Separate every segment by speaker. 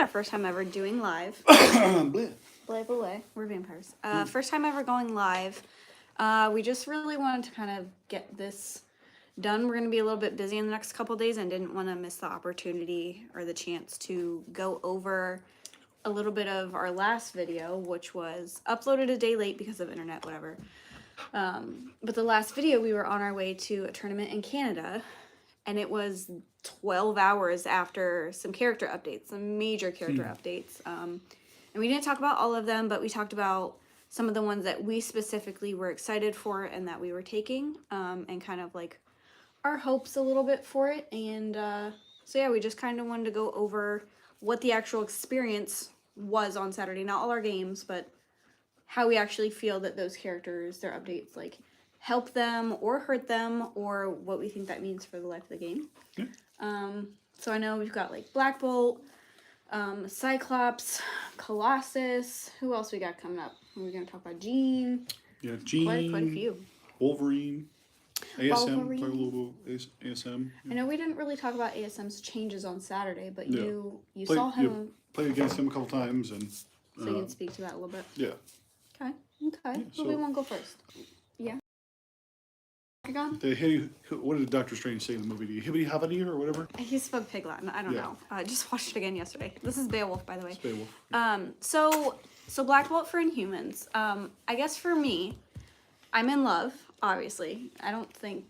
Speaker 1: our first time ever doing live.
Speaker 2: Bleh.
Speaker 1: Bleh. We're vampires. First time ever going live. We just really wanted to kind of get this done. We're going to be a little bit busy in the next couple days and didn't want to miss the opportunity or the chance to go over a little bit of our last video, which was uploaded a day late because of internet, whatever. But the last video, we were on our way to a tournament in Canada, and it was 12 hours after some character updates, some major character updates. And we didn't talk about all of them, but we talked about some of the ones that we specifically were excited for and that we were taking, and kind of like our hopes a little bit for it. And so yeah, we just kind of wanted to go over what the actual experience was on Saturday. Not all our games, but how we actually feel that those characters, their updates, like help them or hurt them, or what we think that means for the life of the game.
Speaker 2: Yeah.
Speaker 1: So I know we've got like Black Bolt, Cyclops, Colossus. Who else we got coming up? We're gonna talk about Jean.
Speaker 2: Yeah, Jean.
Speaker 1: Quite a few.
Speaker 2: Wolverine. ASM.
Speaker 1: Wolverine.
Speaker 2: Talk a little about ASM. Yeah.
Speaker 1: I know we didn't really talk about ASM's changes on Saturday, but
Speaker 2: Yeah.
Speaker 1: you saw him.
Speaker 2: Played against him a couple times, and
Speaker 1: So you can speak to that a little bit.
Speaker 2: yeah.
Speaker 1: Okay. Who
Speaker 2: so-
Speaker 1: we want to go first? Yeah. Gone?
Speaker 2: What did Doctor Strange say in the movie? Hibbity hobbity or whatever?
Speaker 1: He spoke Pig Latin. I don't know. I just watched it again yesterday. This is Beowulf, by the way.
Speaker 2: It's Beowulf.
Speaker 1: So Black Bolt for Inhumans. I guess for me, I'm in love. Obviously, I don't think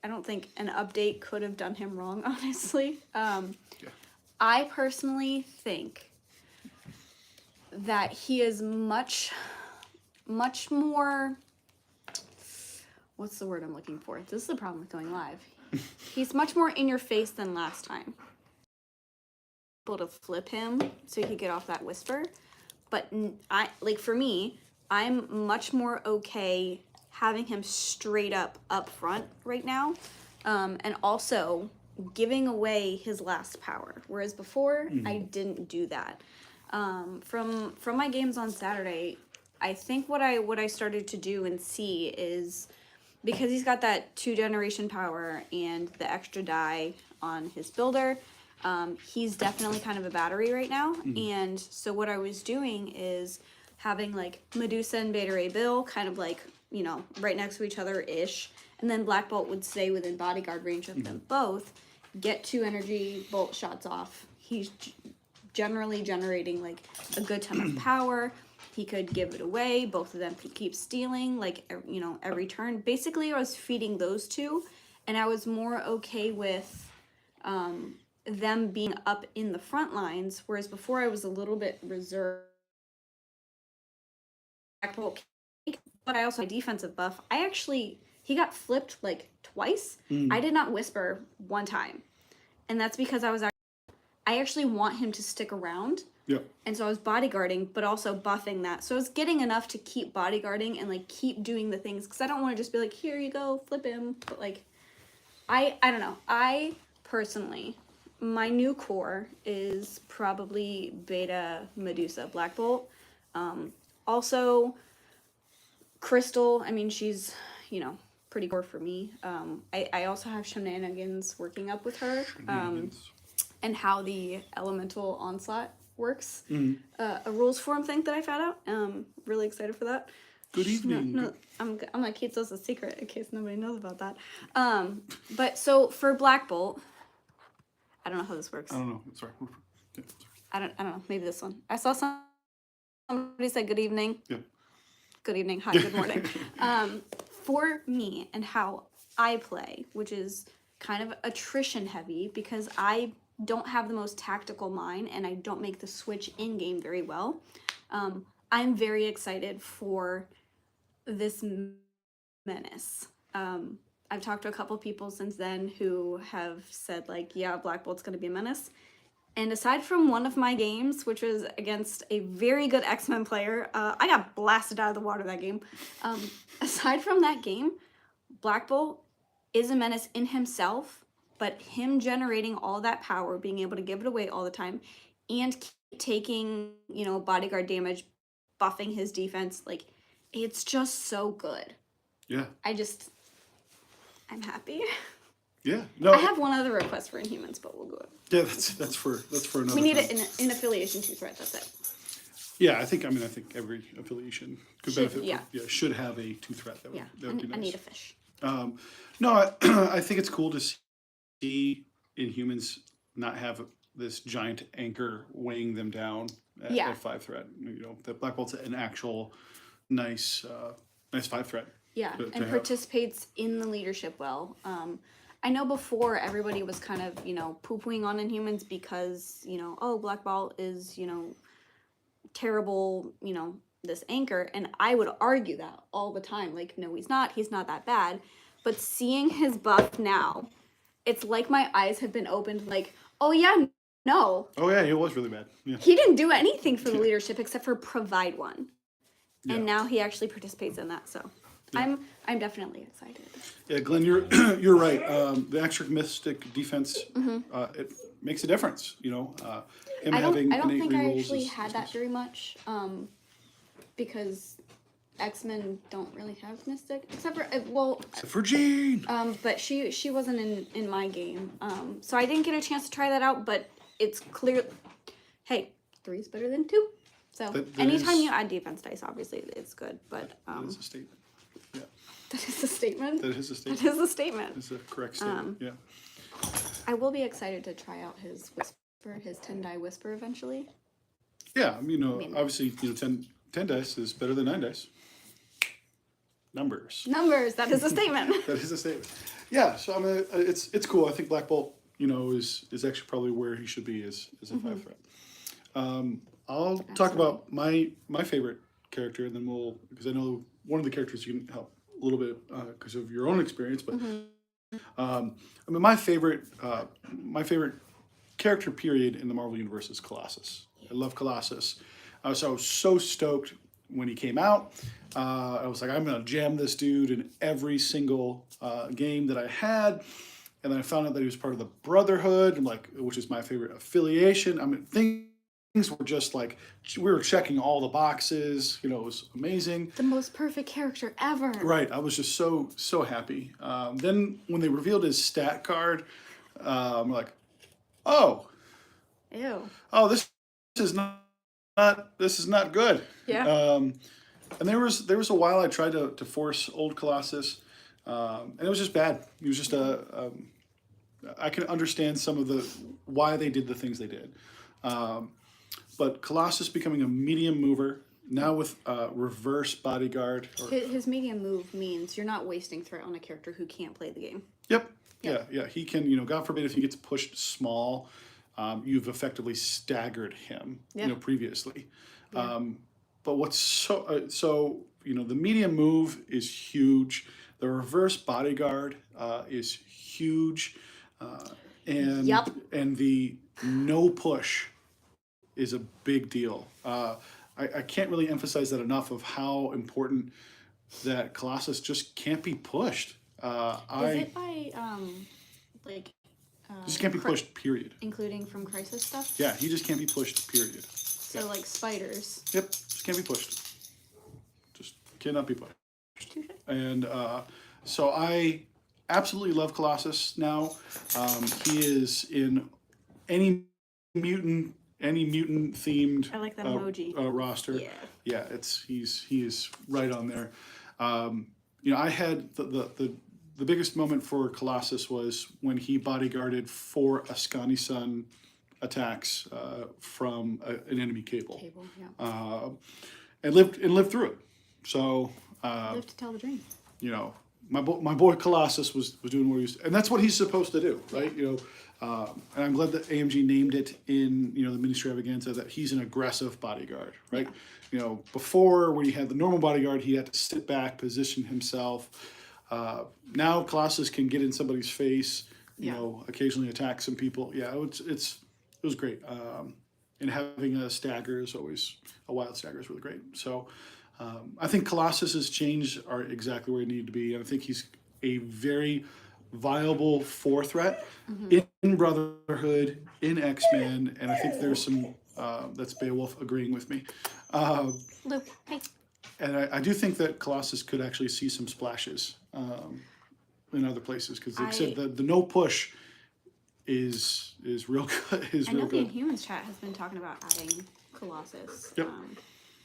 Speaker 1: an update could have done him wrong. Honestly, I personally think that he is much more. What's the word I'm looking for? This is the problem with going live. He's much more in your face than last time. Able to flip him so he could get off that whisper. But for me, I'm much more okay having him straight up front right now. And also giving away his last power. Whereas before, I didn't do that. From my games on Saturday, I think what I started to do and see is, because he's got that 2-generation power and the extra die on his builder, he's definitely kind of a battery right now. And so what I was doing is having like Medusa and Beta Ray Bill kind of like, right next to each other-ish. And then Black Bolt would stay within bodyguard range of them both, get 2 energy bolt shots off. He's generally generating like a good ton of power. He could give it away. Both of them could keep stealing, like, every turn. Basically, I was feeding those two, and I was more okay with them being up in the front lines, whereas before I was a little bit reserved. But I also had defensive buff. He got flipped like twice. I did not whisper one time, and that's because I actually want him to stick around.
Speaker 2: Yeah.
Speaker 1: And so I was bodyguarding, but also buffing that. So I was getting enough to keep bodyguarding and like keep doing the things, because I don't want to just be like, here you go, flip him. But like, I don't know. I personally, my new core is probably Beta Medusa Black Bolt. Also, Crystal. I mean, she's pretty core for me. I also have Shenanigans working up with her. And how the elemental onslaught works. A rules forum thing that I found out. Really excited for that.
Speaker 2: Good evening.
Speaker 1: No, I'm gonna keep those a secret in case nobody knows about that. But so for Black Bolt, I don't know how this works.
Speaker 2: I don't know. Sorry. Yeah,
Speaker 1: I don't know. Maybe this one. I saw somebody say good evening.
Speaker 2: Yeah.
Speaker 1: Good evening. Hi. Good morning. For me and how I play, which is kind of attrition heavy, because I don't have the most tactical mind and I don't make the switch in game very well. I'm very excited for this menace. I've talked to a couple people since then who have said like, yeah, Black Bolt's gonna be a menace. And aside from one of my games, which was against a very good X-Men player, I got blasted out of the water that game. Aside from that game, Black Bolt is a menace in himself, but him generating all that power, being able to give it away all the time, and keep taking, bodyguard damage, buffing his defense, like, it's just so good.
Speaker 2: Yeah.
Speaker 1: I'm happy.
Speaker 2: Yeah. No.
Speaker 1: I have one other request for Inhumans, but we'll go.
Speaker 2: Yeah, that's for another.
Speaker 1: We need
Speaker 2: time.
Speaker 1: it in affiliation 2 threat. That's it.
Speaker 2: Yeah, I think every affiliation could
Speaker 1: Should-
Speaker 2: benefit.
Speaker 1: yeah.
Speaker 2: Should have a 2 threat. That would,
Speaker 1: Yeah,
Speaker 2: that would be nice.
Speaker 1: I need a fish.
Speaker 2: No, I think it's cool to see Inhumans not have this giant anchor weighing them down at,
Speaker 1: Yeah.
Speaker 2: at 5 threat. That Black Bolt's an actual nice 5 threat.
Speaker 1: Yeah,
Speaker 2: to
Speaker 1: and
Speaker 2: have.
Speaker 1: participates in the leadership well. I know before everybody was kind of, poo-pooing on Inhumans because, oh, Black Bolt is, terrible, this anchor. And I would argue that all the time. Like, no, he's not that bad. But seeing his buff now, it's like my eyes have been opened, like, oh yeah, no.
Speaker 2: Oh yeah, he was really bad. Yeah.
Speaker 1: He didn't do anything for the leadership except for provide one.
Speaker 2: Yeah.
Speaker 1: And now he actually participates in that, so I'm definitely excited.
Speaker 2: Yeah, Glenn, you're right. The extra mystic defense it makes a difference. Him
Speaker 1: I don't
Speaker 2: having innate
Speaker 1: think I
Speaker 2: rerolls
Speaker 1: actually
Speaker 2: is
Speaker 1: had that very much, because X-Men don't really have Mystic, except for
Speaker 2: Except for Jean.
Speaker 1: but she wasn't in my game, so I didn't get a chance to try that out. But it's clear, hey, 3 is better than 2. So
Speaker 2: That
Speaker 1: anytime
Speaker 2: is-
Speaker 1: you add defense dice, obviously it's good. But
Speaker 2: That is a statement. Yeah,
Speaker 1: that is a statement.
Speaker 2: that is a statement.
Speaker 1: That is a statement.
Speaker 2: It's a correct statement. Yeah.
Speaker 1: I will be excited to try out his Whisper, his 10-die Whisper eventually.
Speaker 2: Yeah, obviously, 10 dice is better than 9 dice. Numbers.
Speaker 1: Numbers. That is a statement.
Speaker 2: That is a statement. Yeah, so it's cool. I think Black Bolt, is actually probably where he should be as a 5 threat. I'll talk about my favorite character, and then because I know one of the characters you can help a little bit because of your own experience, but my favorite character period in the Marvel Universe is Colossus. I love Colossus. So I was so stoked when he came out. I was like, I'm gonna jam this dude in every single game that I had. And then I found out that he was part of the Brotherhood, which is my favorite affiliation. Things were just like, we were checking all the boxes. It was amazing.
Speaker 1: The most perfect character ever.
Speaker 2: Right. I was just so happy. Then when they revealed his stat card, I'm like, oh, this is not good.
Speaker 1: Yeah.
Speaker 2: And there was a while I tried to force old Colossus, and it was just bad. It was just I can understand some of why they did the things they did. But Colossus becoming a medium mover, now with reverse bodyguard.
Speaker 1: His medium move means you're not wasting threat on a character who can't play the game.
Speaker 2: Yep. Yeah. He can, God forbid if he gets pushed small, you've effectively staggered him, previously.
Speaker 1: Yeah.
Speaker 2: But what's the medium move is huge. The reverse bodyguard is huge. And
Speaker 1: Yep.
Speaker 2: and the no push is a big deal. I can't really emphasize that enough of how important that Colossus just can't be pushed.
Speaker 1: Is it by
Speaker 2: just can't be pushed, period.
Speaker 1: including from Crisis stuff?
Speaker 2: Yeah, he just can't be pushed, period.
Speaker 1: So like spiders.
Speaker 2: Yep, just can't be pushed. Just cannot be pushed.
Speaker 1: Touche.
Speaker 2: And so I absolutely love Colossus now. He is in any mutant themed
Speaker 1: I like that emoji.
Speaker 2: roster.
Speaker 1: Yeah.
Speaker 2: He is right on there. I had the biggest moment for Colossus was when he bodyguarded 4 Ascani Sun attacks from an enemy cable.
Speaker 1: Yeah.
Speaker 2: And lived through it. So
Speaker 1: Live to tell the dream.
Speaker 2: my boy Colossus was doing what he was, and that's what he's supposed to do, right? And I'm glad that AMG named it in the mini extravaganza that he's an aggressive bodyguard, right? Before when he had the normal bodyguard, he had to sit back, position himself. Now Colossus can get in somebody's face, occasionally attack some people. Yeah, it was great. And having a wild stagger is really great. So I think Colossus's change are exactly where he needed to be. And I think he's a very viable 4 threat in Brotherhood, in X-Men, and I think there's some, that's Beowulf agreeing with me.
Speaker 1: Luke, hey.
Speaker 2: And I do think that Colossus could actually see some splashes in other places because like I
Speaker 1: I
Speaker 2: said the no push is real good. Is
Speaker 1: I
Speaker 2: real
Speaker 1: know the
Speaker 2: good.
Speaker 1: Inhumans chat has been talking about adding Colossus.
Speaker 2: Yep.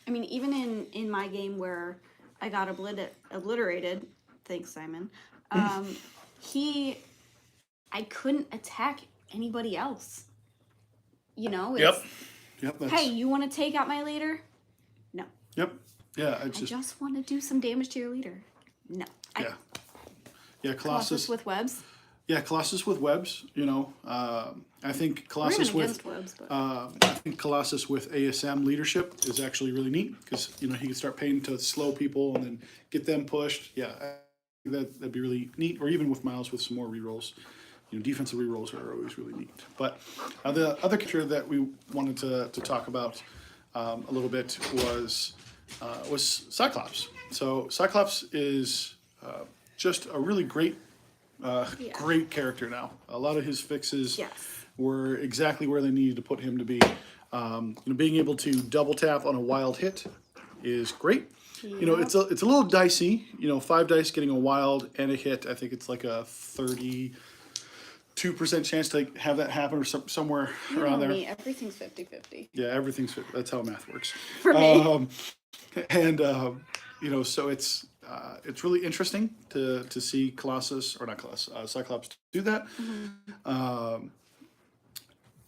Speaker 1: I mean, even in my game where I got obliterated, thanks Simon. He, I couldn't attack anybody else. You know, it's
Speaker 2: Yep. That's,
Speaker 1: hey, you want to take out my leader? No.
Speaker 2: Yep. Yeah.
Speaker 1: I just want to do some damage to your leader. No.
Speaker 2: Yeah. Yeah.
Speaker 1: Colossus with webs.
Speaker 2: Yeah, Colossus with webs. You know, I think
Speaker 1: We're
Speaker 2: Colossus
Speaker 1: even
Speaker 2: with
Speaker 1: against webs, but
Speaker 2: I think Colossus with ASM leadership is actually really neat because you know he can start paying to slow people and then get them pushed. Yeah, I think that'd be really neat. Or even with Miles with some more rerolls. You know, defensive rerolls are always really neat. But the other character that we wanted to talk about a little bit was Cyclops. So Cyclops is just a really great great character now. A lot of his fixes
Speaker 1: yes.
Speaker 2: were exactly where they needed to put him to be. You know, being able to double tap on a wild hit is great. You know, it's a little dicey. You know, 5 dice getting a wild and a hit. I think it's like a 32% chance to have that happen or somewhere
Speaker 1: You
Speaker 2: around
Speaker 1: know
Speaker 2: there.
Speaker 1: me, everything's 50-50.
Speaker 2: Yeah, everything's that's how math works.
Speaker 1: For me.
Speaker 2: And you know, so it's really interesting to see Colossus or not Colossus, Cyclops do that.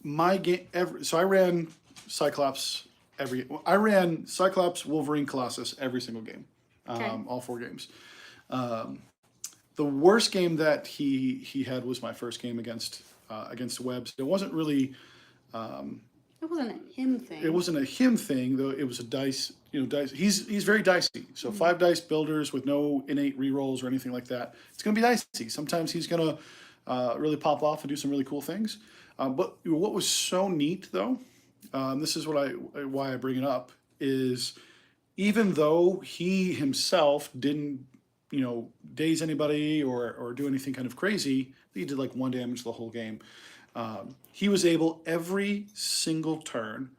Speaker 2: My game, so I ran Cyclops Wolverine, Colossus every single game,
Speaker 1: Okay.
Speaker 2: all 4 games. The worst game that he had was my first game against Webs. It wasn't really.
Speaker 1: It wasn't a him thing.
Speaker 2: It wasn't a him thing though. It was a dice. You know, dice. He's very dicey. So 5 dice builders with no innate rerolls or anything like that. It's gonna be dicey. Sometimes he's gonna really pop off and do some really cool things. But what was so neat though, this is why I bring it up is even though he himself didn't daze anybody or do anything kind of crazy, he did like 1 damage the whole game. He was able every single turn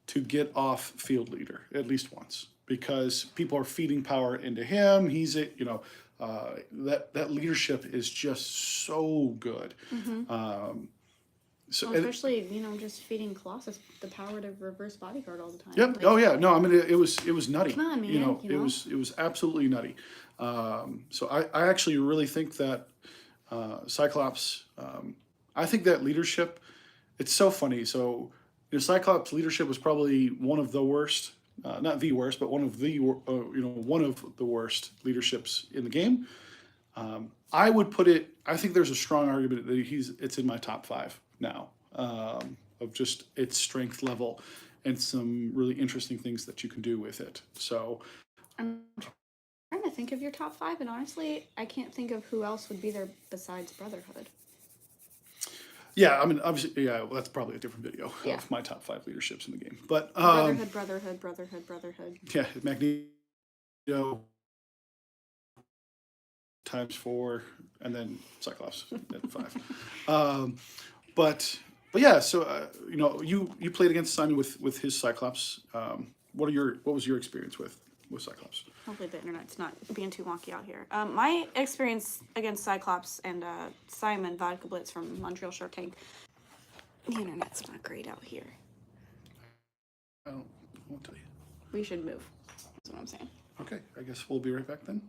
Speaker 2: to get off field leader at least once because people are feeding power into him. He's that leadership is just so good.
Speaker 1: Well, especially just feeding Colossus the power to reverse bodyguard all the time.
Speaker 2: Yep.
Speaker 1: Like,
Speaker 2: Oh yeah. No, I mean it was nutty.
Speaker 1: Come on, man.
Speaker 2: It was absolutely nutty. So I actually really think that Cyclops. I think that leadership. It's so funny. So Cyclops' leadership was probably one of the worst. Not the worst, but one of the one of the worst leaderships in the game. I would put it. I think there's a strong argument that it's in my top 5 now of just its strength level and some really interesting things that you can do with it. So
Speaker 1: I'm trying to think of your top 5, and honestly, I can't think of who else would be there besides Brotherhood.
Speaker 2: yeah, I mean obviously well, that's probably a different video
Speaker 1: Yeah.
Speaker 2: of my top 5 leaderships in the game. But
Speaker 1: Brotherhood.
Speaker 2: yeah, Magneto times 4 and then Cyclops at 5. But yeah, so you played against Simon with his Cyclops. What was your experience with Cyclops?
Speaker 1: Hopefully the internet's not being too wonky out here. My experience against Cyclops and Simon Vodka Blitz from Montreal Shark Tank, the internet's not great out here.
Speaker 2: I won't tell you.
Speaker 1: We should move. That's what I'm saying.
Speaker 2: Okay, I guess we'll be right back then.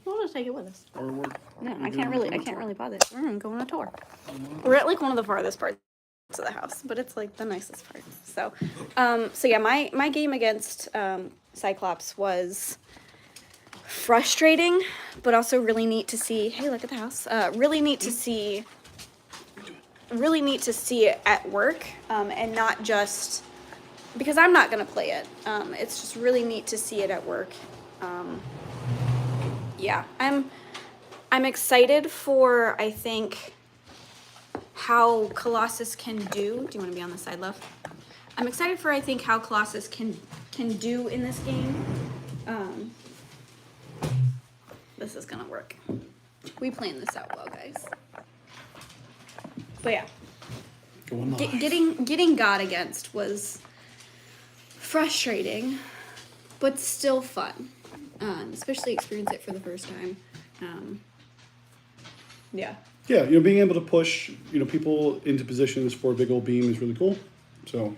Speaker 1: We'll just take it with us.
Speaker 2: Or we're
Speaker 1: No, I can't really bother. We're gonna go on a tour. We're at like one of the farthest parts of the house, but it's like the nicest part. So, yeah, my game against Cyclops was frustrating, but also really neat to see. Hey, look at the house. Really neat to see it at work, and not just because I'm not gonna play it. It's just really neat to see it at work. Yeah, I'm excited for, I think, how Colossus can do. Do you want to be on the side, love? I'm excited for, I think, how Colossus can do in this game. This is gonna work. We planned this out well, guys. But yeah, getting God against was frustrating, but still fun. Especially experience it for the first time. Yeah.
Speaker 2: Yeah, being able to push, people into positions for a big old beam is really cool. So,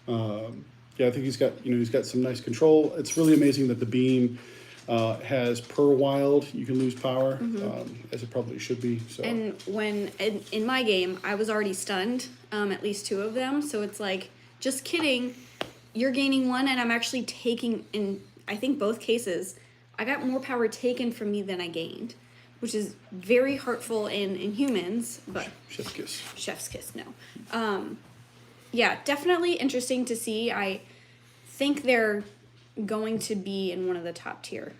Speaker 2: yeah, I think he's got some nice control. It's really amazing that the beam has per wild, you can lose power, as it probably should be. So,
Speaker 1: And when in my game, I was already stunned, at least 2 of them. So it's like, just kidding, you're gaining 1, and I'm actually taking, in I think both cases, I got more power taken from me than I gained, which is very hurtful in humans, but
Speaker 2: chef's kiss.
Speaker 1: chef's kiss, no. Yeah, definitely interesting to see. I think they're going to be in one of the top tier.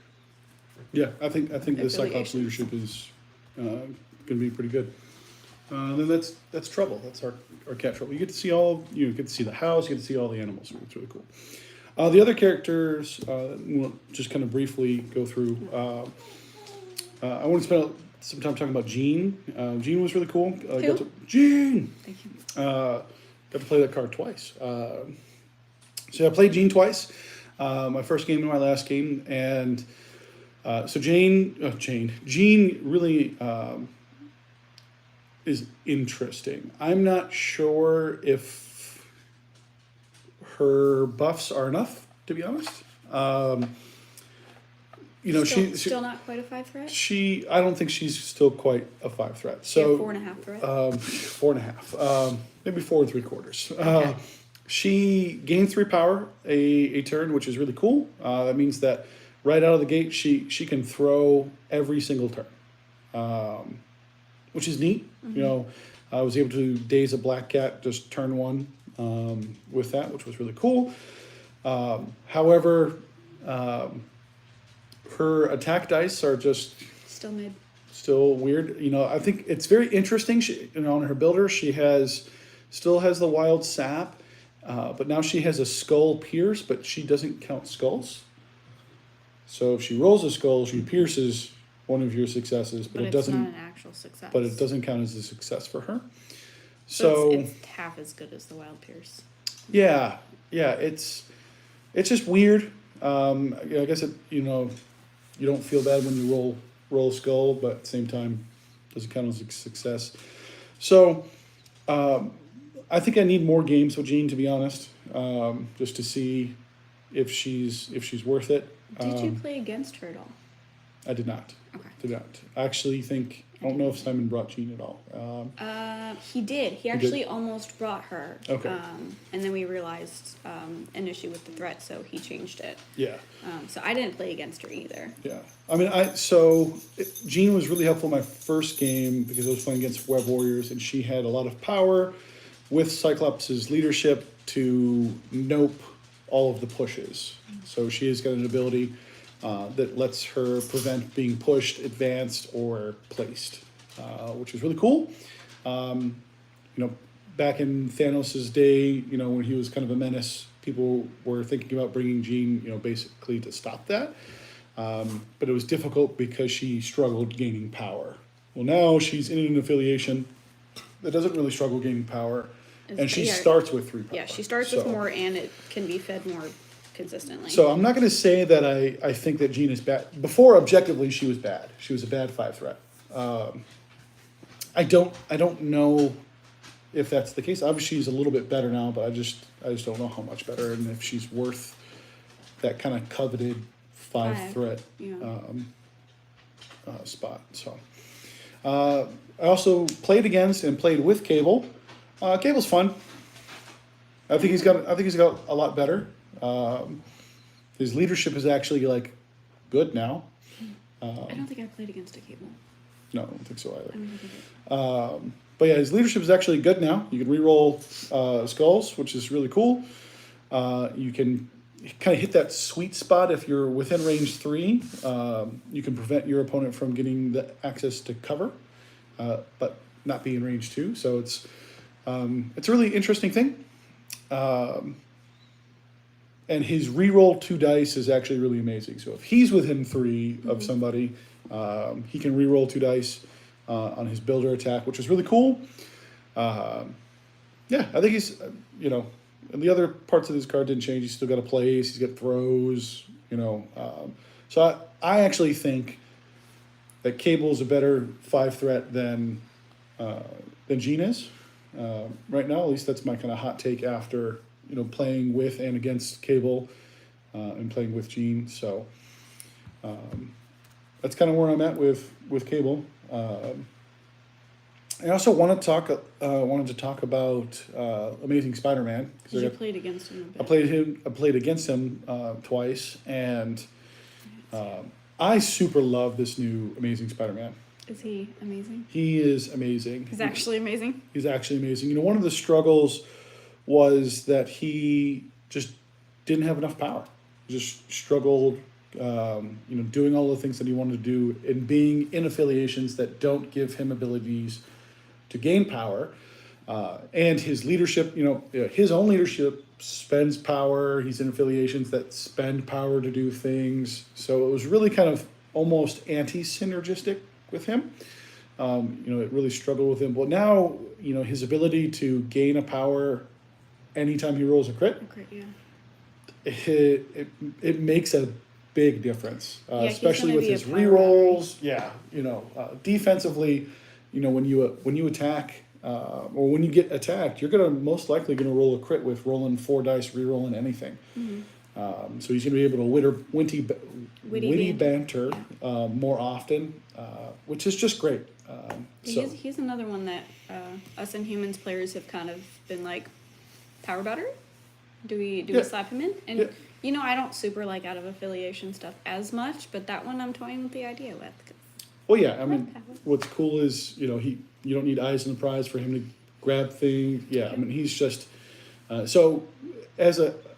Speaker 2: Yeah, I think the Cyclops
Speaker 1: Affiliations.
Speaker 2: leadership is going to be pretty good. Then that's Trouble. That's our cat Trouble. You get to see you get to see the house. You get to see all the animals. It's really cool. The other characters, we'll just kind of briefly go through. I want to spend some time talking about Jean. Jean was really cool. Jean.
Speaker 1: Thank you.
Speaker 2: Got to play that card twice. So I played Jean twice. My first game and my last game, and so Jean really is interesting. I'm not sure if her buffs are enough, to be honest. She's
Speaker 1: Still not quite a 5 threat?
Speaker 2: I don't think she's still quite a 5 threat.
Speaker 1: Yeah,
Speaker 2: So
Speaker 1: 4.5 threat?
Speaker 2: 4.5, maybe 4 3/4.
Speaker 1: Okay.
Speaker 2: She gained 3 power a turn, which is really cool. That means that right out of the gate, she can throw every single turn, which is neat. I was able to daze a black cat just turn 1 with that, which was really cool. However, her attack dice are just
Speaker 1: Still mid.
Speaker 2: still weird. I think it's very interesting. She, on her builder, she still has the wild sap, but now she has a skull pierce, but she doesn't count skulls. So if she rolls a skull, she pierces one of your successes, but it
Speaker 1: it's
Speaker 2: doesn't.
Speaker 1: not an actual success.
Speaker 2: But it doesn't count as a success for her.
Speaker 1: So it's half as good as the Wild Pierce.
Speaker 2: Yeah, it's just weird. I guess you don't feel bad when you roll a skull, but at the same time, it doesn't count as a success. So I think I need more games with Jean, to be honest, just to see if she's worth it.
Speaker 1: Did you play against her at all?
Speaker 2: I did not.
Speaker 1: Okay.
Speaker 2: Did not. I actually I don't know if Simon brought Jean at all.
Speaker 1: He did. He actually almost brought her.
Speaker 2: Okay.
Speaker 1: And then we realized an issue with the threat, so he changed it.
Speaker 2: Yeah.
Speaker 1: So I didn't play against her either.
Speaker 2: Yeah. I mean, Jean was really helpful in my first game because I was playing against Web Warriors, and she had a lot of power with Cyclops' leadership to nope all of the pushes. So she has got an ability that lets her prevent being pushed, advanced, or placed, which is really cool. Back in Thanos' day, when he was kind of a menace, people were thinking about bringing Jean, basically to stop that. But it was difficult because she struggled gaining power. Well, now she's in an affiliation that doesn't really struggle gaining power, and she starts with 3 power.
Speaker 1: Yeah, she starts with more, and it can be fed more consistently.
Speaker 2: So I'm not going to say that I think that Jean is bad. Before, objectively, she was bad. She was a bad 5 threat. I don't know if that's the case. Obviously, she's a little bit better now, but I just don't know how much better, and if she's worth that kind of coveted 5 threat spot. So I also played against and played with Cable. Cable's fun. I think he's got a lot better. His leadership is actually good now.
Speaker 1: I don't think I played against a Cable.
Speaker 2: No, I don't think so either.
Speaker 1: I don't think I did.
Speaker 2: But yeah, his leadership is actually good now. You can reroll skulls, which is really cool. You can kind of hit that sweet spot if you're within range 3. You can prevent your opponent from getting the access to cover, but not be in range 2. So it's a really interesting thing. And his reroll 2 dice is actually really amazing. So if he's within 3 of somebody, he can reroll 2 dice on his builder attack, which is really cool. Yeah, I think he's, and the other parts of his card didn't change. He's still got a place. He's got throws, So I actually think that Cable's a better 5 threat than Jean is right now. At least that's my kind of hot take after playing with and against Cable and playing with Jean. So that's kind of where I'm at with Cable. I also wanted to talk about Amazing Spider-Man.
Speaker 1: Because you played against him a bit.
Speaker 2: I played against him twice, and I super love this new Amazing Spider-Man.
Speaker 1: Is he amazing?
Speaker 2: He is amazing.
Speaker 1: He's actually amazing.
Speaker 2: He's actually amazing. One of the struggles was that he just didn't have enough power. He just struggled, doing all the things that he wanted to do and being in affiliations that don't give him abilities to gain power. And his leadership, his own leadership spends power. He's in affiliations that spend power to do things. So it was really kind of almost anti-synergistic with him. It really struggled with him. But now, his ability to gain a power anytime he rolls a crit,
Speaker 1: Yeah.
Speaker 2: it makes a big difference, especially with his
Speaker 1: power
Speaker 2: rerolls. Yeah, defensively, when you attack or when you get attacked, you're most likely gonna roll a crit with rolling 4 dice, rerolling anything.
Speaker 1: Mm-hmm.
Speaker 2: So he's gonna be able to witty banter more often, which is just great.
Speaker 1: He's another one that us Inhumans players have kind of been like, power battery? Do we slap him in? And I don't super like out of affiliation stuff as much, but that one I'm toying with the idea with.
Speaker 2: Well, yeah, I mean, what's cool is you don't need eyes on the prize for him to grab things. Yeah, I mean, he's just so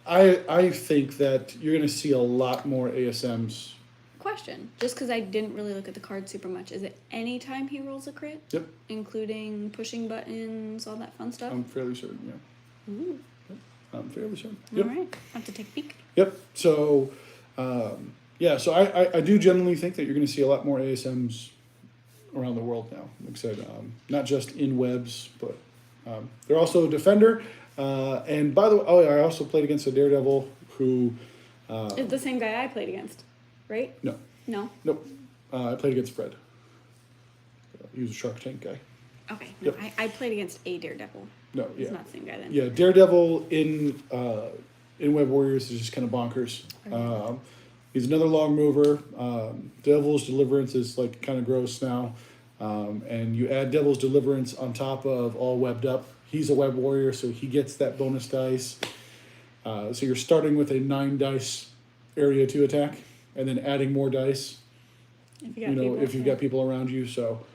Speaker 2: I think that you're going to see a lot more ASMs.
Speaker 1: Question, just because I didn't really look at the card super much, is it any time he rolls a crit?
Speaker 2: Yep.
Speaker 1: Including pushing buttons, all that fun stuff?
Speaker 2: I'm fairly certain, yeah.
Speaker 1: Ooh.
Speaker 2: Yep. I'm fairly certain.
Speaker 1: All right, I have to take a peek.
Speaker 2: Yep. So, so I do generally think that you're going to see a lot more ASMs around the world now. Like I said, not just in webs, but they're also a defender. And by the way, I also played against a Daredevil who...
Speaker 1: It's the same guy I played against, right?
Speaker 2: No.
Speaker 1: No?
Speaker 2: Nope. I played against Fred. He was a Shark Tank guy.
Speaker 1: Okay. No,
Speaker 2: Yep.
Speaker 1: I played against a Daredevil.
Speaker 2: No,
Speaker 1: It's
Speaker 2: yeah.
Speaker 1: not the same guy then.
Speaker 2: Yeah, Daredevil in Web Warriors is just kind of bonkers. He's another long mover. Devil's Deliverance is like kind of gross now. And you add Devil's Deliverance on top of all webbed up. He's a Web Warrior, so he gets that bonus dice. So you're starting with a 9 dice area to attack, and then adding more dice. If you've got people around you. So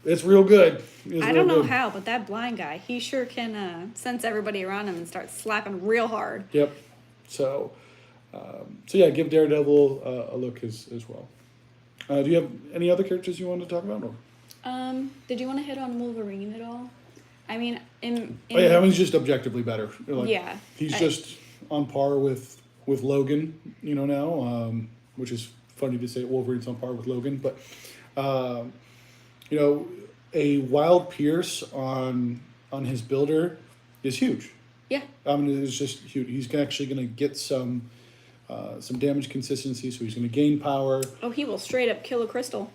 Speaker 2: it's real good.
Speaker 1: I don't know how, but that blind guy, he sure can sense everybody around him and start slapping real hard.
Speaker 2: Yep. So yeah, give Daredevil a look as well. Do you have any other characters you want to talk about? Or?
Speaker 1: Did you want to hit on Wolverine at all? I mean,
Speaker 2: he's just objectively better.
Speaker 1: Yeah.
Speaker 2: He's just on par with Logan, now, which is funny to say Wolverine's on par with Logan, but a Wild Pierce on his builder is huge.
Speaker 1: Yeah.
Speaker 2: I mean, it's just huge. He's actually going to get some damage consistency, so he's going to gain power.
Speaker 1: Oh, he will straight up kill a crystal.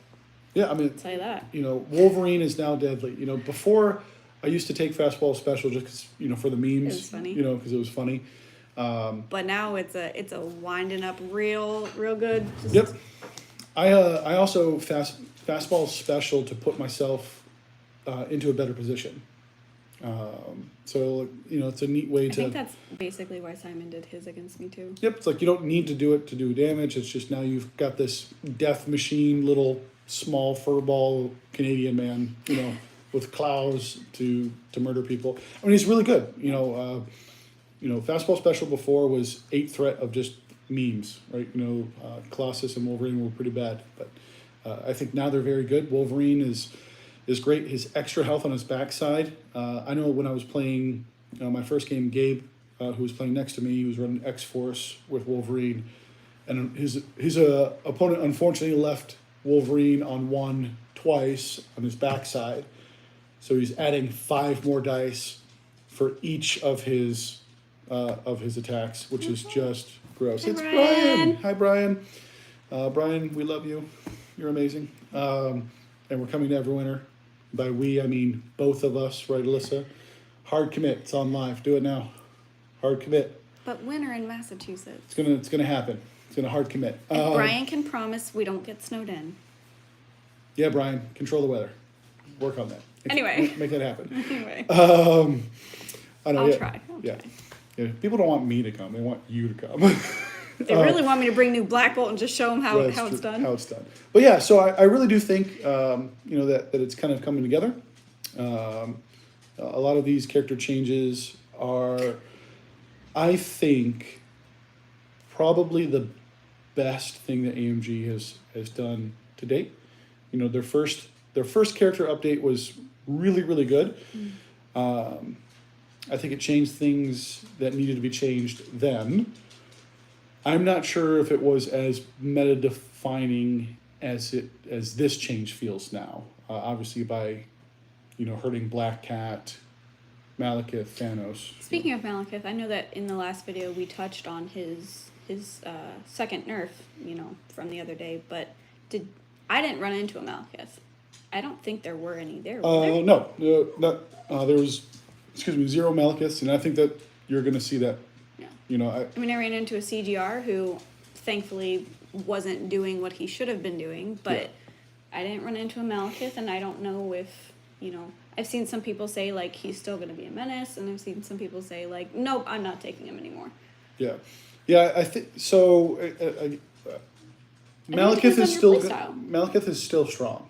Speaker 2: Yeah, I mean,
Speaker 1: I'll tell you that.
Speaker 2: Wolverine is now deadly. Before I used to take fastball special just because, for the memes.
Speaker 1: It was funny.
Speaker 2: Because it was funny.
Speaker 1: But now it's a winding up real good.
Speaker 2: Yep. I also fastball special to put myself into a better position. So it's a neat way to.
Speaker 1: I think that's basically why Simon did his against me too.
Speaker 2: Yep, it's like you don't need to do it to do damage. It's just now you've got this death machine, little small furball Canadian man, with claws to murder people. I mean, he's really good. Fastball special before was 8 threat of just memes, right? Colossus and Wolverine were pretty bad, but I think now they're very good. Wolverine is great. His extra health on his backside. I know when I was playing my first game, Gabe, who was playing next to me, he was running X-Force with Wolverine, and his opponent unfortunately left Wolverine on 1 twice on his backside, so he's adding 5 more dice for each of his attacks, which is just gross.
Speaker 1: Hi,
Speaker 2: It's
Speaker 1: Brian.
Speaker 2: Brian. Hi, Brian. Brian, we love you. You're amazing. And we're coming to Everwinter. By we, I mean both of us, right, Alyssa? Hard commit. It's on live. Do it now. Hard commit.
Speaker 1: But winter in Massachusetts.
Speaker 2: It's gonna happen. It's gonna hard commit.
Speaker 1: If Brian can promise we don't get snowed in.
Speaker 2: Yeah, Brian, control the weather. Work on that.
Speaker 1: Anyway.
Speaker 2: Make that happen.
Speaker 1: Anyway,
Speaker 2: I know.
Speaker 1: I'll
Speaker 2: yeah,
Speaker 1: try.
Speaker 2: yeah. Yeah. People don't want me to come. They want you to come.
Speaker 1: They really want me to bring new Black Bolt and just show them how
Speaker 2: That's
Speaker 1: it's
Speaker 2: true,
Speaker 1: done.
Speaker 2: How it's done. But yeah, so I really do think that it's kind of coming together. A lot of these character changes are, I think, probably the best thing that AMG has done to date. You know, their first character update was really, really good. I think it changed things that needed to be changed then. I'm not sure if it was as meta defining as this change feels now. Obviously by, hurting Black Cat, Malekith, Thanos.
Speaker 1: Speaking of Malekith, I know that in the last video we touched on his second nerf, from the other day, but I didn't run into a Malekith. I don't think there were any there. Were there?
Speaker 2: No, there was, 0 Malekiths, and I think that you're going to see that.
Speaker 1: Yeah. I ran into a CGR who, thankfully, wasn't doing what he should have been doing, but
Speaker 2: Yeah.
Speaker 1: I didn't run into a Malekith, and I don't know if, I've seen some people say, like, he's still going to be a menace, and I've seen some people say, like, nope, I'm not taking him anymore.
Speaker 2: Yeah. Yeah, I think so. Malekith is still Malekith is still strong.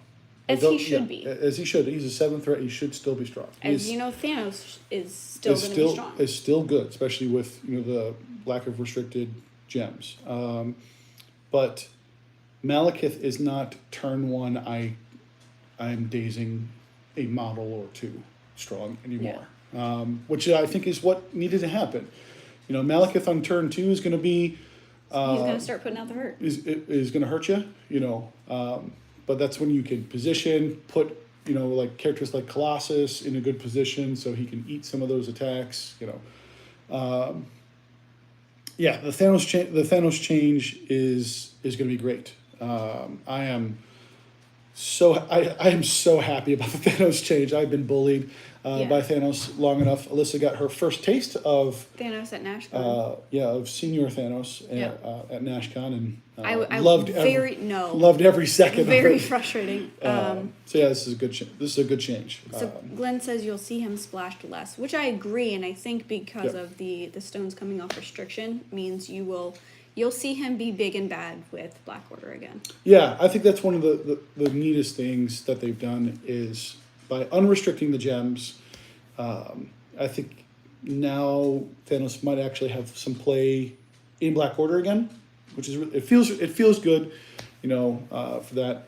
Speaker 1: As he should be.
Speaker 2: As he should. He's a 7th threat. He should still be strong.
Speaker 1: As Thanos is still going to be strong.
Speaker 2: Is still good, especially with the lack of restricted gems. But Malekith is not turn 1. I'm dazing a model or 2 strong anymore.
Speaker 1: Yeah.
Speaker 2: Which I think is what needed to happen. Malekith on turn 2 is going to be.
Speaker 1: He's going to start putting out the hurt.
Speaker 2: Is going to hurt you. But that's when you can position, put, like characters like Colossus in a good position so he can eat some of those attacks, Yeah, the Thanos change is going to be great. I am so happy about the Thanos change. I've been bullied by Thanos long enough. Alyssa got her first taste of
Speaker 1: Thanos at NashCon.
Speaker 2: of Senior Thanos at NashCon, and
Speaker 1: I
Speaker 2: loved every second.
Speaker 1: Very
Speaker 2: of it.
Speaker 1: frustrating.
Speaker 2: So yeah, this is a good. This is a good change.
Speaker 1: So Glenn says you'll see him splashed less, which I agree, and I think because of the stones coming off restriction means you'll see him be big and bad with Black Order again.
Speaker 2: Yeah, I think that's one of the neatest things that they've done is by unrestricting the gems. I think now Thanos might actually have some play in Black Order again, which is it feels good, for that.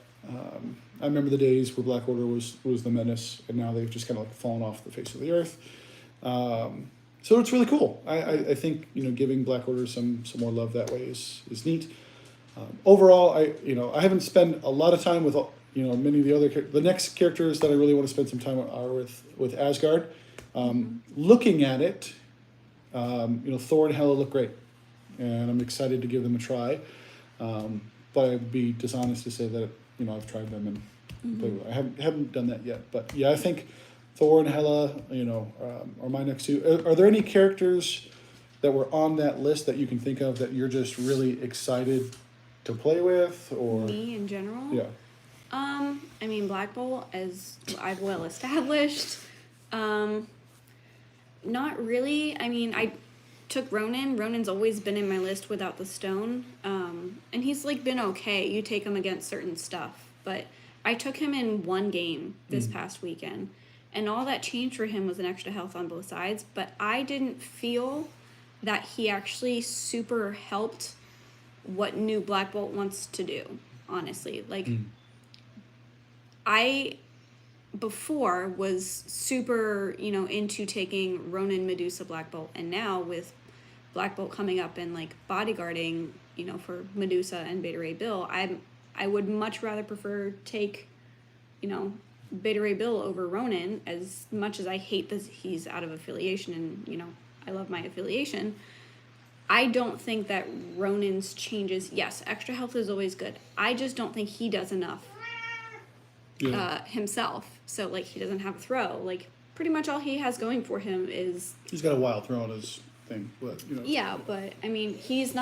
Speaker 2: I remember the days where Black Order was the menace, and now they've just kind of like fallen off the face of the earth. So it's really cool. I think giving Black Order some more love that way is neat. Overall, I haven't spent a lot of time with many of the next characters that I really want to spend some time are with Asgard. Looking at it, Thor and Hela look great, and I'm excited to give them a try. But I'd be dishonest to say that I've tried them and played with. I haven't done that yet. But yeah, I think Thor and Hela, are my next two. Are there any characters that were on that list that you can think of that you're just really excited to play with, or
Speaker 1: me in general?
Speaker 2: Yeah.
Speaker 1: I mean, Black Bolt, as I've well established. Not really. I mean, I took Ronan. Ronan's always been in my list without the stone. And he's been okay. You take him against certain stuff. But I took him in one game this past weekend. And all that changed for him was an extra health on both sides. But I didn't feel that he actually super helped what new Black Bolt wants to do, honestly. I before was super, into taking Ronan, Medusa, Black Bolt, and now with Black Bolt coming up and bodyguarding, for Medusa and Beta Ray Bill, I would much rather prefer take, Beta Ray Bill over Ronan, as much as I hate that he's out of affiliation and, I love my affiliation. I don't think that Ronin's changes. Yes, extra health is always good. I just don't think he does enough himself. So like he doesn't have a throw. Like pretty much all he has going for him is
Speaker 2: He's got a wild throw on his thing, but you know.
Speaker 1: yeah. But I mean, he doesn't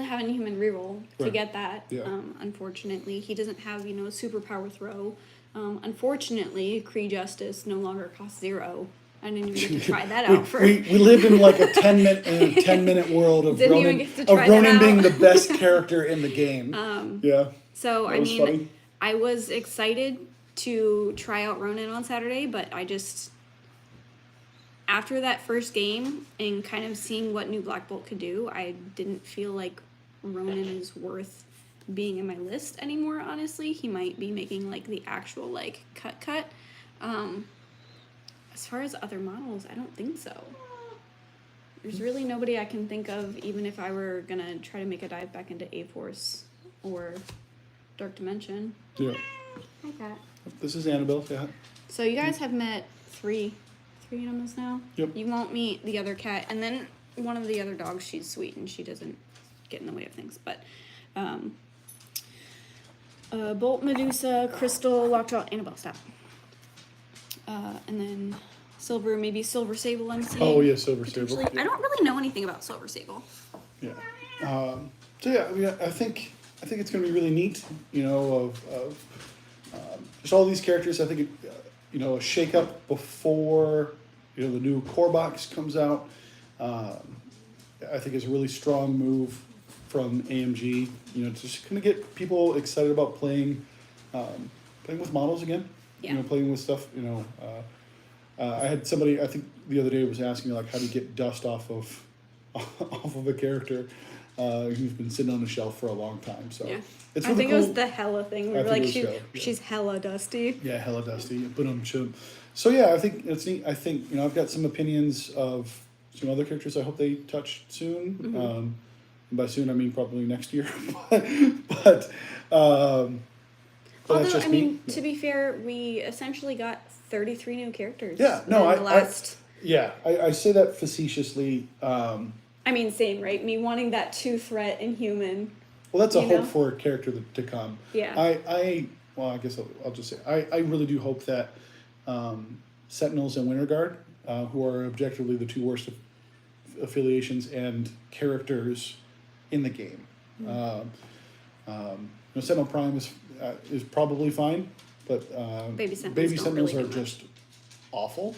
Speaker 1: have any human reroll to
Speaker 2: Right.
Speaker 1: get that.
Speaker 2: Yeah.
Speaker 1: Unfortunately, he doesn't have a superpower throw. Unfortunately, Kree Justice no longer costs 0. I didn't even get to try that out for.
Speaker 2: We lived in like a 10-minute world of
Speaker 1: Didn't even
Speaker 2: Ronin,
Speaker 1: get to try that
Speaker 2: Ronin being
Speaker 1: out.
Speaker 2: the best character in the game. Yeah.
Speaker 1: So
Speaker 2: That
Speaker 1: I
Speaker 2: was
Speaker 1: mean,
Speaker 2: funny.
Speaker 1: I was excited to try out Ronin on Saturday, but I just after that first game and kind of seeing what New Black Bolt could do, I didn't feel like Ronin is worth being in my list anymore. Honestly, he might be making like the actual like cut. As far as other models, I don't think so. There's really nobody I can think of, even if I were gonna try to make a dive back into A-Force or Dark Dimension.
Speaker 2: Yeah.
Speaker 1: Hi, Cat.
Speaker 2: This is Annabelle. Yeah.
Speaker 1: So you guys have met three animals now.
Speaker 2: Yep.
Speaker 1: You won't meet the other cat, and then one of the other dogs. She's sweet and she doesn't get in the way of things. But, Bolt, Medusa, Crystal, Lockjaw, Annabelle. Stop. And then Silver, maybe Silver Sable. I'm seeing.
Speaker 2: Oh yeah, Silver Sable.
Speaker 1: Potentially.
Speaker 2: Yeah.
Speaker 1: I don't really know anything about Silver Sable.
Speaker 2: Yeah. So yeah, I mean, I think it's going to be really neat. You know, of just all these characters. I think a shake up before the new core box comes out. I think is a really strong move from AMG. Just going to get people excited about playing with models again.
Speaker 1: Yeah.
Speaker 2: Playing with stuff. I had somebody I think the other day was asking me like, how do you get dust off of a character who's been sitting on the shelf for a long time. So
Speaker 1: Yeah.
Speaker 2: it's
Speaker 1: I
Speaker 2: really
Speaker 1: think
Speaker 2: cool.
Speaker 1: it was the Hella thing. We
Speaker 2: I
Speaker 1: were
Speaker 2: think
Speaker 1: like,
Speaker 2: it was Hella, yeah.
Speaker 1: she's hella dusty.
Speaker 2: Yeah, hella dusty. But so yeah, I think it's neat. I think I've got some opinions of some other characters. I hope they touch soon.
Speaker 1: Mm-hmm.
Speaker 2: And by soon I mean probably next year. but that's
Speaker 1: Although,
Speaker 2: just
Speaker 1: I mean,
Speaker 2: me.
Speaker 1: to be fair, we essentially got 33 new characters.
Speaker 2: Yeah, no,
Speaker 1: in the last.
Speaker 2: I say that facetiously.
Speaker 1: I mean, same, right? Me wanting that 2-threat Inhuman.
Speaker 2: Well, that's a
Speaker 1: You
Speaker 2: hope
Speaker 1: know?
Speaker 2: for a character to come.
Speaker 1: Yeah.
Speaker 2: I guess I'll just say I really do hope that Sentinels and Winter Guard, who are objectively the two worst affiliations and characters in the game. Sentinel Prime is probably fine, but
Speaker 1: Baby Sentinels don't
Speaker 2: Sentinels
Speaker 1: really
Speaker 2: are
Speaker 1: do much.
Speaker 2: just awful.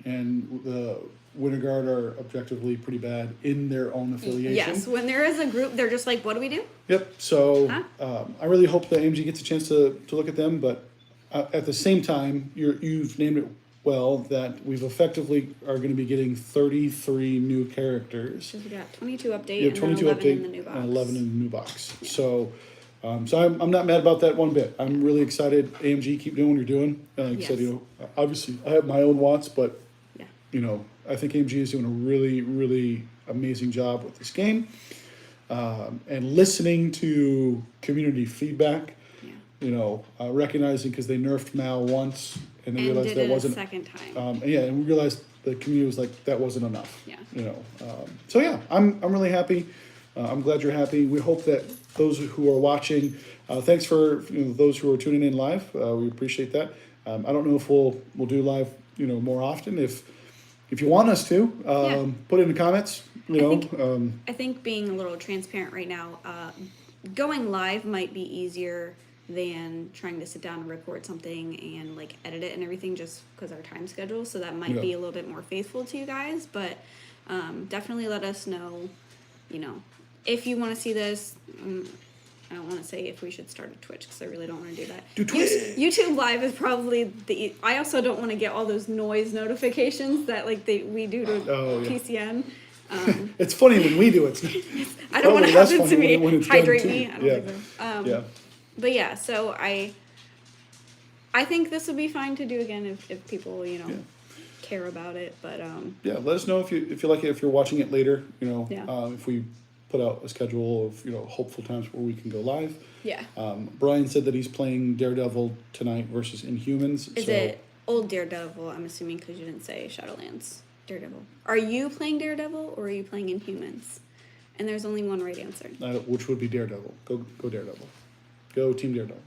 Speaker 2: And the Winter Guard are objectively pretty bad in their own affiliation.
Speaker 1: Yes, when there is a group, they're just like, what do we do?
Speaker 2: Yep. So
Speaker 1: Huh?
Speaker 2: I really hope that AMG gets a chance to look at them, but at the same time, you've named it well that we've effectively are going to be getting 33 new characters.
Speaker 1: Because we got 22 update
Speaker 2: You
Speaker 1: and
Speaker 2: have 22
Speaker 1: then 11
Speaker 2: update
Speaker 1: in the new box.
Speaker 2: and 11 in the new box. So I'm not mad about that one bit. I'm really excited. AMG, keep doing what you're doing. Like I said,
Speaker 1: Yes.
Speaker 2: obviously I have my own wants, but
Speaker 1: Yeah.
Speaker 2: I think AMG is doing a really, really amazing job with this game. And listening to community feedback,
Speaker 1: Yeah.
Speaker 2: recognizing because they nerfed Mal once and they
Speaker 1: And
Speaker 2: realized
Speaker 1: did
Speaker 2: that
Speaker 1: it a
Speaker 2: wasn't.
Speaker 1: second time.
Speaker 2: And we realized the community was like, that wasn't enough.
Speaker 1: Yeah.
Speaker 2: So yeah, I'm really happy. I'm glad you're happy. We hope that those who are watching, thanks for those who are tuning in live. We appreciate that. I don't know if we'll do live more often. If you want us to, put it in the comments.
Speaker 1: I think being a little transparent right now, going live might be easier than trying to sit down and record something and like edit it and everything just because our time schedule. So that might be a little bit more faithful to you guys, but definitely let us know, if you want to see this. I don't want to say if we should start a Twitch because I really don't want to do that.
Speaker 2: Do Twitch.
Speaker 1: YouTube Live is probably I also don't want to get all those noise notifications that we do to PCN.
Speaker 2: It's funny when we do it.
Speaker 1: I don't want
Speaker 2: Probably
Speaker 1: to
Speaker 2: less
Speaker 1: happen to
Speaker 2: funny
Speaker 1: me.
Speaker 2: when it's done
Speaker 1: Hydrate
Speaker 2: too.
Speaker 1: me. I don't
Speaker 2: Yeah.
Speaker 1: think so.
Speaker 2: Yeah.
Speaker 1: But yeah, so I think this would be fine to do again if people care about it. But
Speaker 2: Yeah, let us know if you like it. If you're watching it later,
Speaker 1: Yeah.
Speaker 2: if we put out a schedule of hopeful times where we can go live.
Speaker 1: yeah,
Speaker 2: Brian said that he's playing Daredevil tonight versus Inhumans.
Speaker 1: is it old Daredevil? I'm assuming because you didn't say Shadowlands. Daredevil. Are you playing Daredevil or are you playing Inhumans? And there's only one right answer.
Speaker 2: Which would be Daredevil. Go Daredevil. Go Team Daredevil.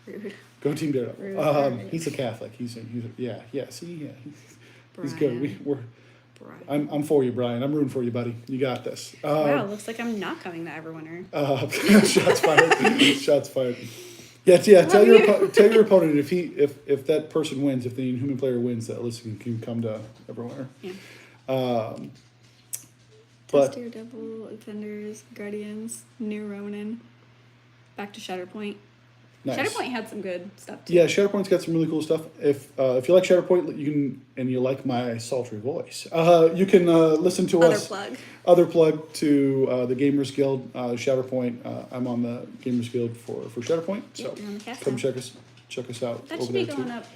Speaker 1: Rude.
Speaker 2: Go Team Daredevil.
Speaker 1: Rude.
Speaker 2: He's a Catholic. He's yeah. See, yeah. He's
Speaker 1: Brian.
Speaker 2: good. We're.
Speaker 1: Brian.
Speaker 2: I'm for you, Brian. I'm rooting for you, buddy. You got this.
Speaker 1: Wow, looks like I'm not coming to Everwinter.
Speaker 2: Shots fired. Shots fired. Yeah. Tell your opponent if that person wins, if the Inhuman player wins, that Alyssa can come to Everwinter.
Speaker 1: Yeah.
Speaker 2: But
Speaker 1: Daredevil, Defenders, Guardians, New Ronin, back to Shatterpoint.
Speaker 2: nice.
Speaker 1: Shatterpoint had some good stuff too.
Speaker 2: Yeah, Shatterpoint's got some really cool stuff. If you like Shatterpoint, you can, and you like my sultry voice, you can listen to us. Other plug to the Gamers Guild, Shatterpoint. I'm on the Gamers Guild for Shatterpoint, so
Speaker 1: you're on the cast
Speaker 2: come
Speaker 1: now.
Speaker 2: check us out.
Speaker 1: That
Speaker 2: over
Speaker 1: should be
Speaker 2: there,
Speaker 1: going
Speaker 2: too.
Speaker 1: up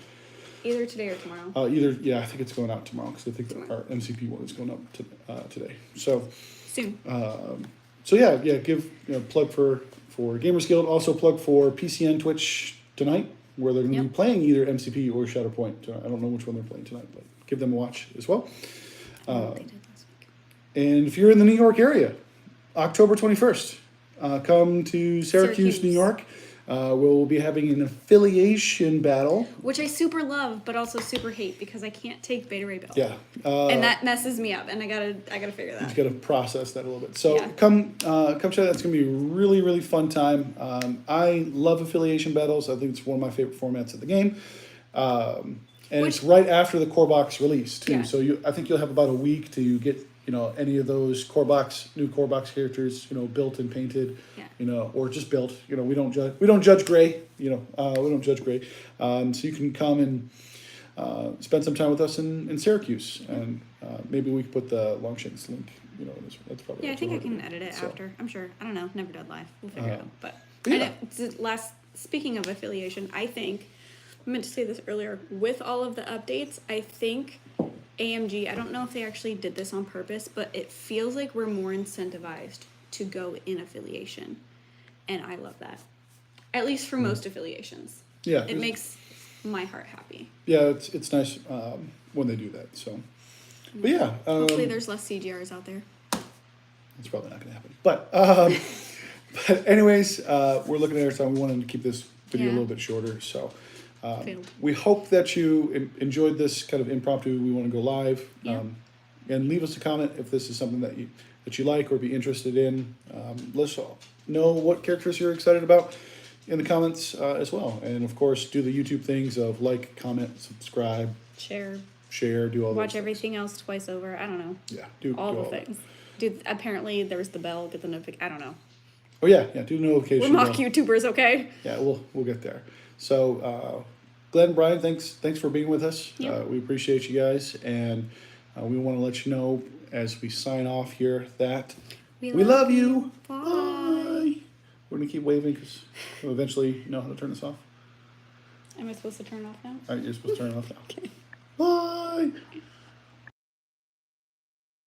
Speaker 1: either today or tomorrow.
Speaker 2: I think it's going out tomorrow because I think
Speaker 1: Tomorrow.
Speaker 2: our MCP one is going up today. So.
Speaker 1: Soon.
Speaker 2: So yeah, give plug for Gamers Guild. Also plug for PCN Twitch tonight, where they're going to be playing either MCP or Shatterpoint. I don't know which one they're playing tonight, but give them a watch as well.
Speaker 1: They did last week.
Speaker 2: And if you're in the New York area, October 21st, come to Syracuse, New York. We'll be having an affiliation battle.
Speaker 1: Which I super love, but also super hate because I can't take Beta Ray Bill.
Speaker 2: Yeah.
Speaker 1: And that messes me up, and I gotta figure that.
Speaker 2: You got to process that a little bit. So
Speaker 1: Yeah.
Speaker 2: come check that. It's gonna be a really, really fun time. I love affiliation battles. I think it's one of my favorite formats of the game. And it's right after the core box release too.
Speaker 1: Yeah.
Speaker 2: So I think you'll have about a week to get any of those new core box characters built and painted.
Speaker 1: Yeah.
Speaker 2: Or just built. We don't judge gray. We don't judge gray. So you can come and spend some time with us in Syracuse, and maybe we can put the Longshanks link. That's probably.
Speaker 1: Yeah, I
Speaker 2: what
Speaker 1: think I
Speaker 2: you
Speaker 1: can
Speaker 2: wanna do.
Speaker 1: edit it
Speaker 2: So,
Speaker 1: after. I'm sure. I don't know. Never done live. We'll figure it out. But
Speaker 2: yeah.
Speaker 1: speaking of affiliation, I think I meant to say this earlier. With all of the updates, I think AMG. I don't know if they actually did this on purpose, but it feels like we're more incentivized to go in affiliation, and I love that. At least for most affiliations.
Speaker 2: Yeah.
Speaker 1: It makes my heart happy.
Speaker 2: Yeah, it's nice when they do that. So, but yeah,
Speaker 1: Hopefully, there's less CGRs out there.
Speaker 2: it's probably not going to happen. But but anyways, we're looking at our time. We wanted to keep this video a
Speaker 1: Yeah.
Speaker 2: little bit shorter. So
Speaker 1: Failed.
Speaker 2: we hope that you enjoyed this kind of impromptu. We want to go live,
Speaker 1: Yeah.
Speaker 2: and leave us a comment if this is something that you like or be interested in. Let us know what characters you're excited about in the comments as well. And of course, do the YouTube things of like, comment, subscribe,
Speaker 1: Share.
Speaker 2: do all
Speaker 1: Watch
Speaker 2: those
Speaker 1: everything else twice over. I don't know.
Speaker 2: things. Yeah, do
Speaker 1: All
Speaker 2: do
Speaker 1: the
Speaker 2: that.
Speaker 1: things. Dude, apparently there's the bell, get the notification. I don't know.
Speaker 2: Oh yeah, do the
Speaker 1: We're
Speaker 2: notification.
Speaker 1: mock
Speaker 2: bell.
Speaker 1: YouTubers, okay?
Speaker 2: Yeah, we'll get there. So, Glenn, Brian, thanks for being with us.
Speaker 1: Yep.
Speaker 2: We appreciate you guys, and we want to let you know as we sign off here that we love you.
Speaker 1: Bye.
Speaker 2: We're gonna keep waving because we'll eventually know how to turn this off.
Speaker 1: Am I supposed to turn off now?
Speaker 2: All right, you're supposed to turn it off now.
Speaker 1: Okay.
Speaker 2: Bye.